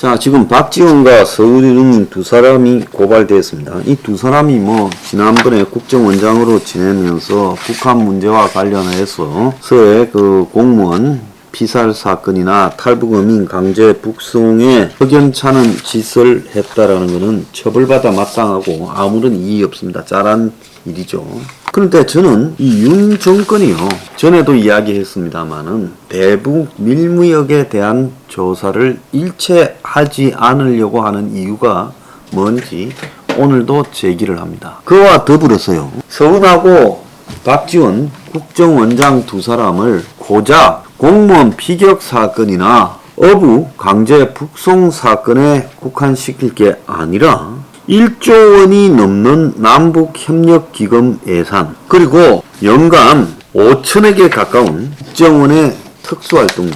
자, 지금 박지원과 서울은 두 사람이 고발되었습니다. 이 두 사람이 지난번에 국정원장으로 지내면서 북한 문제와 관련해서의 그 공무원 피살 사건이나 탈북어민 강제 북송에 석연찮은 짓을 했다라는 것은 처벌받아 마땅하고 아무런 이의 없습니다. 잘한 일이죠. 그런데 저는 이 윤 정권이요, 전에도 이야기했습니다마는 대북 밀무역에 대한 조사를 일체하지 않으려고 하는 이유가 뭔지 오늘도 제기를 합니다. 그와 더불어서요, 서훈하고 박지원 국정원장 두 사람을 고작 공무원 피격 사건이나 어부 강제 북송 사건에 국한시킬 게 아니라 1조 원이 넘는 남북협력기금 예산, 그리고 연간 5천억에 가까운 국정원의 특수활동비,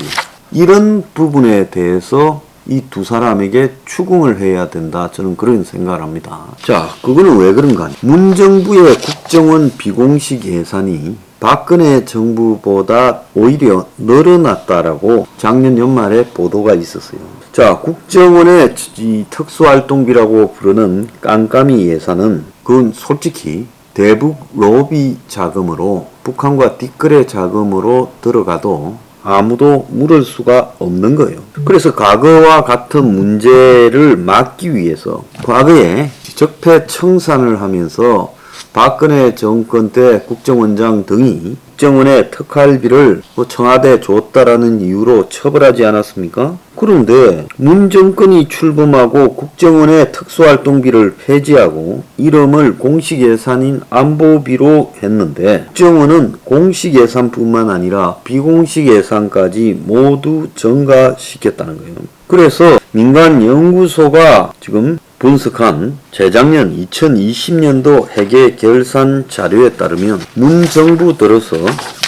이런 부분에 대해서 이 두 사람에게 추궁을 해야 된다, 저는 그런 생각을 합니다. 자, 그거는 왜 그런가? 문정부의 국정원 비공식 예산이 박근혜 정부보다 오히려 늘어났다라고 작년 연말에 보도가 있었어요. 자, 국정원의 이 특수활동비라고 부르는 깜깜이 예산은 그건 솔직히 대북 로비 자금으로, 북한과 뒷거래 자금으로 들어가도 아무도 물을 수가 없는 거예요. 그래서 과거와 같은 문제를 막기 위해서 과거에 적폐청산을 하면서 박근혜 정권 때 국정원장 등이 국정원의 특활비를 청와대에 줬다라는 이유로 처벌하지 않았습니까? 그런데 문 정권이 출범하고 국정원의 특수활동비를 폐지하고 이름을 공식 예산인 안보비로 했는데, 국정원은 공식 예산뿐만 아니라 비공식 예산까지 모두 증가시켰다는 거예요. 그래서 민간 연구소가 지금 분석한 재작년 2020년도 회계 결산 자료에 따르면 문 정부 들어서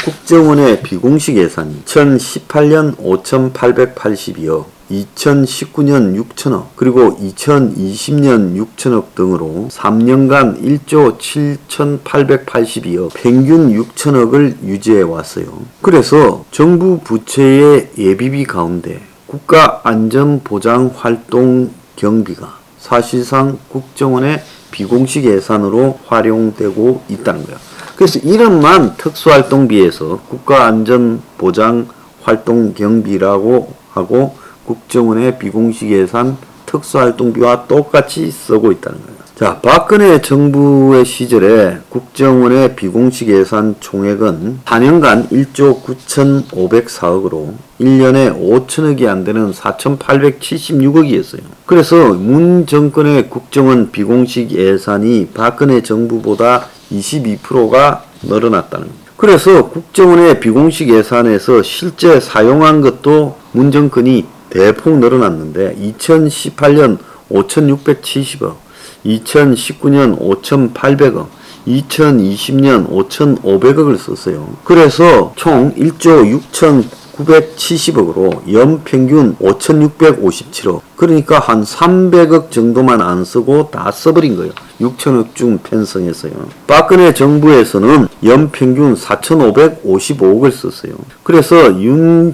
국정원의 비공식 예산이 2018년 5,882억, 2019년 6천억, 그리고 2020년 6천억 등으로 3년간 1조 7,882억, 평균 6천억을 유지해 왔어요. 그래서 정부 부처의 예비비 가운데 국가안전보장활동 경비가 사실상 국정원의 비공식 예산으로 활용되고 있다는 거야. 그래서 이름만 특수활동비에서 국가안전보장활동경비라고 하고 국정원의 비공식 예산 특수활동비와 똑같이 쓰고 있다는 거예요. 자, 박근혜 정부의 시절에 국정원의 비공식 예산 총액은 4년간 1조 9,504억으로 1년에 5천억이 안 되는 4,876억이었어요. 그래서 문 정권의 국정원 비공식 예산이 박근혜 정부보다 22%가 늘어났다는 거예요. 그래서 국정원의 비공식 예산에서 실제 사용한 것도 문 정권이 대폭 늘어났는데 2018년 5,670억, 2019년 5,800억, 2020년 5,500억을 썼어요. 그래서 총 1조 6,970억으로 연평균 5,657억, 그러니까 한 300억 정도만 안 쓰고 다 써버린 거예요. 6천억 중 편성했어요. 박근혜 정부에서는 연평균 4,555억을 썼어요. 그래서 문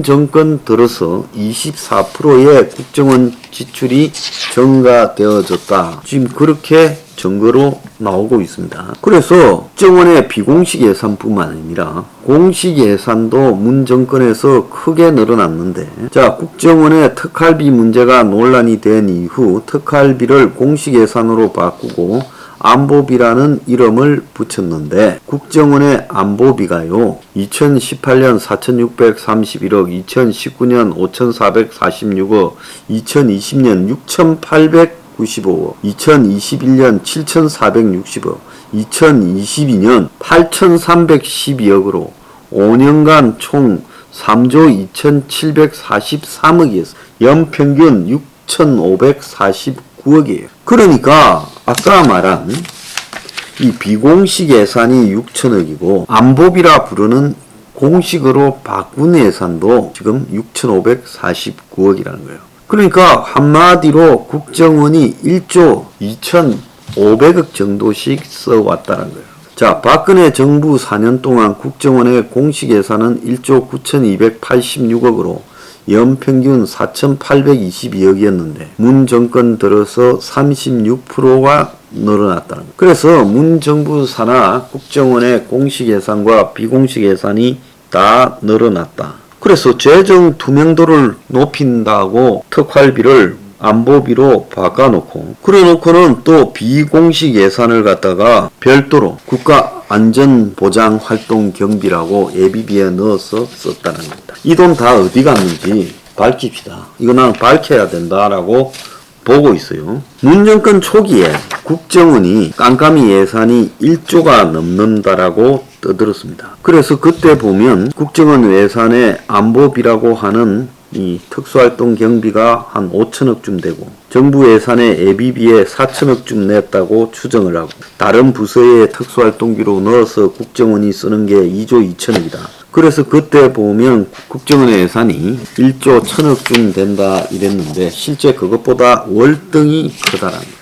정권 들어서 24%의 국정원 지출이 증가되어졌다, 지금 그렇게 증거로 나오고 있습니다. 그래서 국정원의 비공식 예산뿐만 아니라 공식 예산도 문 정권에서 크게 늘어났는데, 자, 국정원의 특활비 문제가 논란이 된 이후 특활비를 공식 예산으로 바꾸고 안보비라는 이름을 붙였는데, 국정원의 안보비가요 2018년 4,631억, 2019년 5,446억, 2020년 6,895억, 2021년 7,460억, 2022년 8,312억으로 5년간 총 3조 2,743억이었어요. 연평균 6,549억이에요. 그러니까 아까 말한 이 비공식 예산이 6천억이고 안보비라 부르는 공식으로 바꾼 예산도 지금 6,549억이라는 거예요. 그러니까 한마디로 국정원이 1조 2,500억 정도씩 써왔다는 거예요. 자, 박근혜 정부 4년 동안 국정원의 공식 예산은 1조 9,286억으로 연평균 4,822억이었는데 문 정권 들어서 36%가 늘어났다는 거예요. 그래서 문 정부 산하 국정원의 공식 예산과 비공식 예산이 다 늘어났다. 그래서 재정 투명도를 높인다고 특활비를 안보비로 바꿔놓고 그래놓고는 또 비공식 예산을 갖다가 별도로 국가안전보장활동경비라고 예비비에 넣어서 썼다는 겁니다. 이 돈 다 어디 갔는지 밝힙시다. 이거 나는 밝혀야 된다라고 보고 있어요. 문정권 초기에 국정원이 깜깜이 예산이 1조가 넘는다라고 떠들었습니다. 그래서 그때 보면 국정원 예산의 안보비라고 하는 이 특수활동 경비가 한 5천억쯤 되고 정부 예산의 예비비에 4천억쯤 냈다고 추정을 하고 다른 부서의 특수활동비로 넣어서 국정원이 쓰는 게 2조 2천억이다. 그래서 그때 보면 국정원의 예산이 1조 1천억쯤 된다 이랬는데 실제 그것보다 월등히 크다라는 거예요.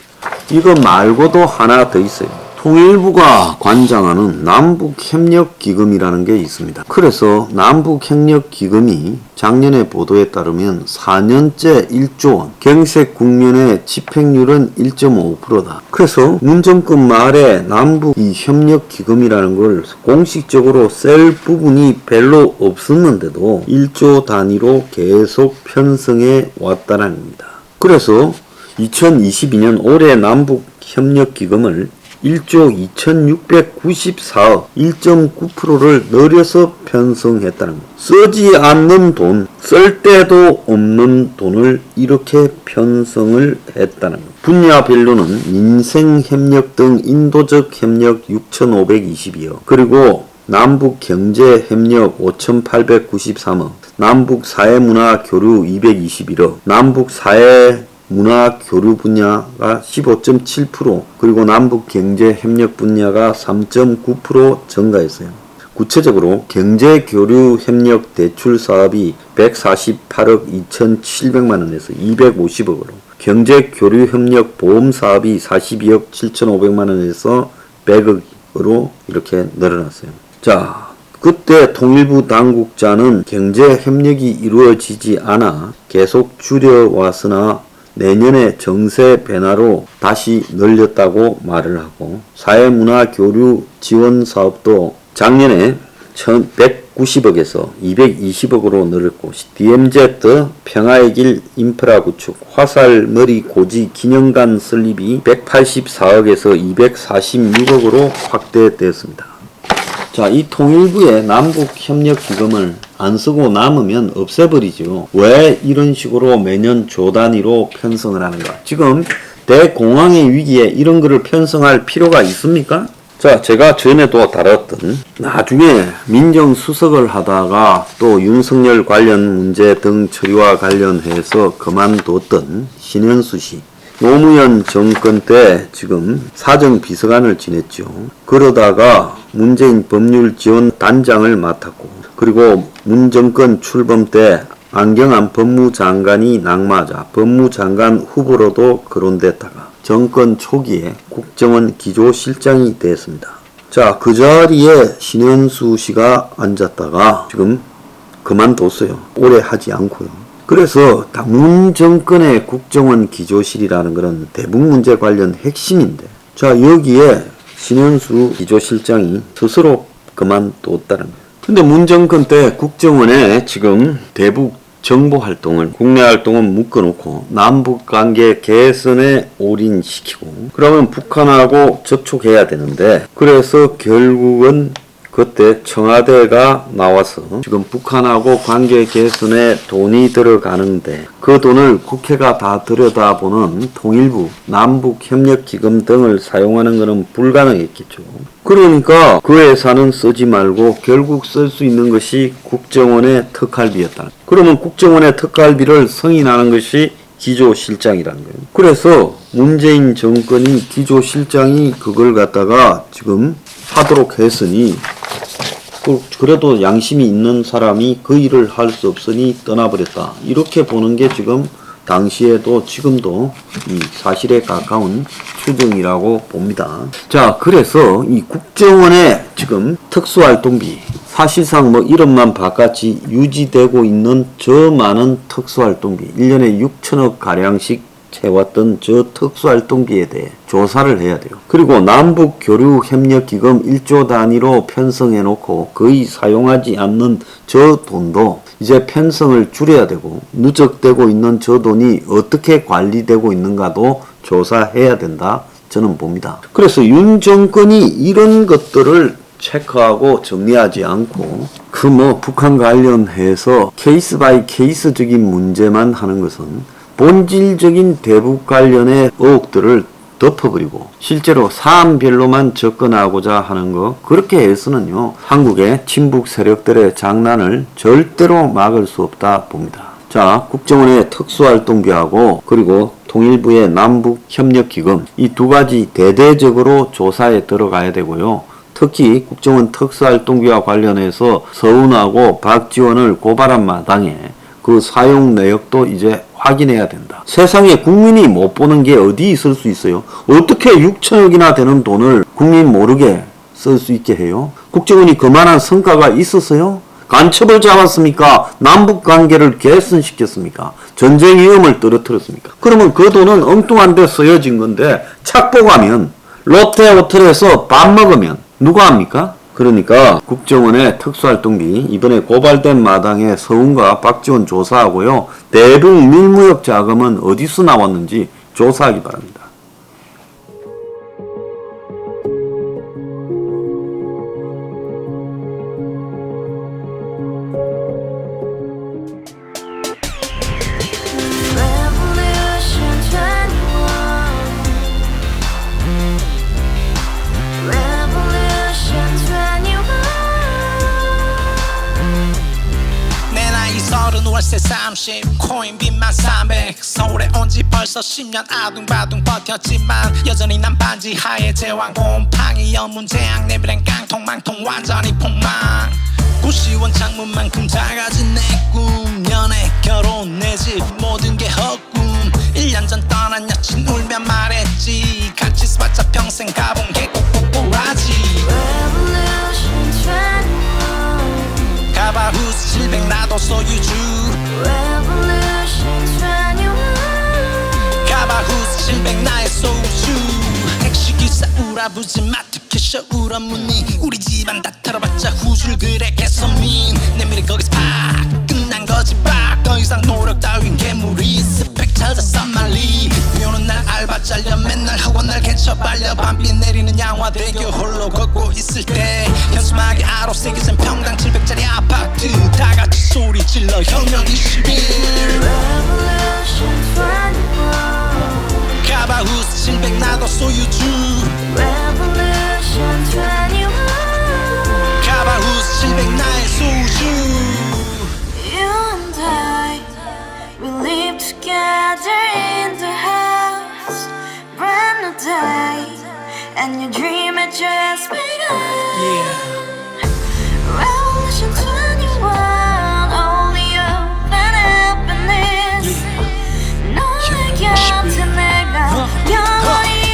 이거 말고도 하나 더 있어요. 통일부가 관장하는 남북협력기금이라는 게 있습니다. 그래서 남북협력기금이 작년에 보도에 따르면 4년째 1조 원, 경색 국면의 집행률은 1.5%다. 그래서 문정권 말에 남북 이 협력기금이라는 걸 공식적으로 쓸 부분이 별로 없었는데도 1조 단위로 계속 편성해 왔다는 겁니다. 그래서 2022년 올해 남북협력기금을 1조 2694억 1.9%를 늘려서 편성했다는 것. 쓰지 않는 돈, 쓸 데도 없는 돈을 이렇게 편성을 했다는 것. 분야별로는 민생협력 등 인도적 협력 6,522억, 그리고 남북경제협력 5,893억, 남북사회문화교류 221억, 남북사회 문화교류 분야가 15.7%, 그리고 남북경제협력 분야가 3.9% 증가했어요. 구체적으로 경제교류협력 대출사업이 148억 2,700만원에서 250억으로, 경제교류협력 보험사업이 42억 7,500만원에서 100억으로 이렇게 늘어났어요. 자, 그때 통일부 당국자는 경제협력이 이루어지지 않아 계속 줄여왔으나 내년에 정세 변화로 다시 늘렸다고 말을 하고, 사회문화교류 지원 사업도 작년에 1,190억에서 220억으로 늘었고, DMZ 평화의 길 인프라 구축, 화살머리 고지 기념관 설립이 184억에서 246억으로 확대되었습니다. 자, 이 통일부의 남북협력기금을 안 쓰고 남으면 없애버리죠. 왜 이런 식으로 매년 조 단위로 편성을 하는가? 지금 대공황의 위기에 이런 거를 편성할 필요가 있습니까? 자, 제가 전에도 다뤘던, 나중에 민정수석을 하다가 또 윤석열 관련 문제 등 처리와 관련해서 그만뒀던 신현수 씨. 노무현 정권 때 지금 사정비서관을 지냈죠. 그러다가 문재인 법률지원단장을 맡았고, 그리고 문 정권 출범 때 안경환 법무장관이 낙마하자 법무장관 후보로도 거론됐다가 정권 초기에 국정원 기조실장이 됐습니다. 자, 그 자리에 신현수 씨가 앉았다가 지금 그만뒀어요. 오래 하지 않고요. 그래서 문 정권의 국정원 기조실이라는 것은 대북 문제 관련 핵심인데, 자, 여기에 신현수 기조실장이 스스로 그만뒀다는 거예요. 근데 문 정권 때 국정원에 지금 대북 정보 활동을, 국내 활동은 묶어놓고 남북 관계 개선에 올인시키고, 그러면 북한하고 접촉해야 되는데, 그래서 결국은 그때 청와대가 나와서 지금 북한하고 관계 개선에 돈이 들어가는데 그 돈을 국회가 다 들여다보는 통일부, 남북협력기금 등을 사용하는 것은 불가능했겠죠. 그러니까 그 예산은 쓰지 말고 결국 쓸 수 있는 것이 국정원의 특활비였다. 그러면 국정원의 특활비를 승인하는 것이 기조실장이라는 거예요. 그래서 문재인 정권이 기조실장이 그걸 갖다가 지금 하도록 했으니, 그래도 양심이 있는 사람이 그 일을 할 수 없으니 떠나버렸다. 이렇게 보는 게 지금 당시에도 지금도 이 사실에 가까운 추정이라고 봅니다. 자, 그래서 이 국정원의 지금 특수활동비 사실상 뭐 이름만 바깥이 유지되고 있는 저 많은 특수활동비, 1년에 6천억 가량씩 채웠던 저 특수활동비에 대해 조사를 해야 돼요. 그리고 남북교류협력기금 1조 단위로 편성해놓고 거의 사용하지 않는 저 돈도 이제 편성을 줄여야 되고, 누적되고 있는 저 돈이 어떻게 관리되고 있는가도 조사해야 된다, 저는 봅니다. 그래서 윤 정권이 이런 것들을 체크하고 정리하지 않고 그 뭐 북한 관련해서 케이스 바이 케이스적인 문제만 하는 것은 본질적인 대북 관련의 의혹들을 덮어버리고 실제로 사안별로만 접근하고자 하는 거, 그렇게 해서는요 한국의 친북 세력들의 장난을 절대로 막을 수 없다 봅니다. 자, 국정원의 특수활동비하고 그리고 통일부의 남북협력기금, 이 두 가지 대대적으로 조사에 들어가야 되고요. 특히 국정원 특수활동비와 관련해서 서운하고 박지원을 고발한 마당에 그 사용 내역도 이제 확인해야 된다. 세상에 국민이 못 보는 게 어디 있을 수 있어요? 어떻게 6천억이나 되는 돈을 국민 모르게 쓸 수 있게 해요? 국정원이 그만한 성과가 있었어요? 간첩을 잡았습니까? 남북관계를 개선시켰습니까? 전쟁 위험을 떨어뜨렸습니까? 그러면 그 돈은 엉뚱한 데 쓰여진 건데 착복하면, 롯데호텔에서 밥 먹으면 누가 합니까? 그러니까 국정원의 특수활동비 이번에 고발된 마당에 서훈과 박지원 조사하고요. 대북 밀무역 자금은 어디서 나왔는지 조사하기 바랍니다. 월세 30 코인빚만 300 서울에 온지 벌써 10년 아둥바둥 버텼지만 여전히 난 반지 하에 제왕 곰팡이 연문제약 내비랭 깡통망통 완전히 폭망 고시원 창문만큼 작아진 내 꿈 연애 결혼 내 집 모든 게 헛꿈 1년 전 떠난 여친 울며 말했지 같이 써봤자 평생 가본 게 꼬꼬꼬라지 가바후스 700 나도 소유주 가바후스 700 나의 소유주 택시기사 우라부지 마트 캐셔 울어문니 우리 집안 다 털어봤자 후줄 그래 개선민 내 미래 거기서 팍 끝난 거지 팍더 이상 노력 따윈 개무리 스펙 찾아서 말리 비오는 날 알바 잘려 맨날 학원 날 개쳐 빨려 밤비 내리는 양화대교 홀로 걷고 있을 때 현수막에 아로 새겨진 평당 700짜리 아파트 다같이 소리 질러 혁명 21 가바후스 700 나도 소유주 가바후스 700 나의 소유주 You and I, we live together in the house brand new day and your dream had just begun Revolution 21 only hope and happiness 너의 곁에 내가 영원히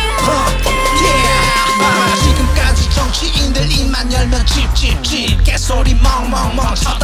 지금까지 정치인들 입만 열면 찝찝찝 개소리 멍멍멍 첫